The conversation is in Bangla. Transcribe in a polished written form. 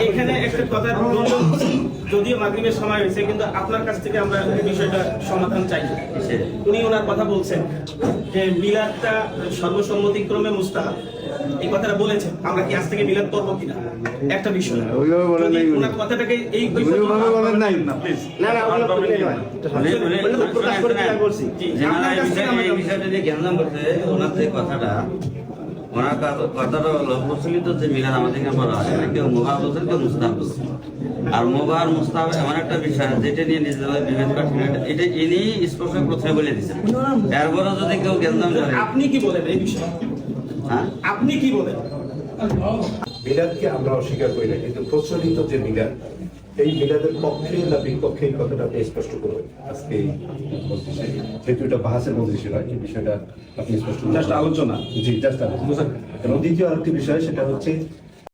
এখানে একটা কথা যদিও মাগরিবের সময় হয়েছে কিন্তু আপনার কাছ থেকে আমরা এই বিষয়টা সমাধান চাই। উনি ওনার কথা বলছেন যে মিলাদটা সর্বসম্মতিক্রমে মুস্তাহাব, এই কথাটা বলেছেন। আমরা কি আজ থেকে মিলাদ করবো কিনা একটা বিষয়, ওইভাবে বলেন নাই, ওনার কথাটাকে এই ওইভাবে বলেন নাই না প্লিজ। না না ওগুলো বলতে নয়, প্রকাশ করে দিতে বলছি। এই বিষয়টা যে জ্ঞান করতে ওনার যে কথাটা, ওনার কথাটা হলো প্রচলিত যে মিলাদ আমাদের এখানে বলা হয় না, কেউ মুবাহ বলছেন, কেউ মুস্তাহাব বলছেন। আর মুবাহ আর মুস্তাহাব এমন একটা বিষয় যেটা নিয়ে নিজেদের বিভেদ করছেন, এটা ইনি স্পষ্ট প্রথমে বলে দিচ্ছেন। এরপরে যদি কেউ জ্ঞান করে, আপনি কি বলেন এই বিষয়ে? হ্যাঁ আপনি কি বলেন? মিলাদকে আমরা অস্বীকার করি না, কিন্তু প্রচলিত যে মিলাদ, এই মিলাদের পক্ষে না বিপক্ষে এই কথাটা আপনি স্পষ্ট করবেন আজকে এই মজলিসে, যেহেতু এটা বাহাসের মজলিসে নয়, এই বিষয়টা আপনি স্পষ্ট জাস্ট আলোচনা। জি জাস্ট আলোচনা। এবং দ্বিতীয় আরেকটি বিষয়, সেটা হচ্ছে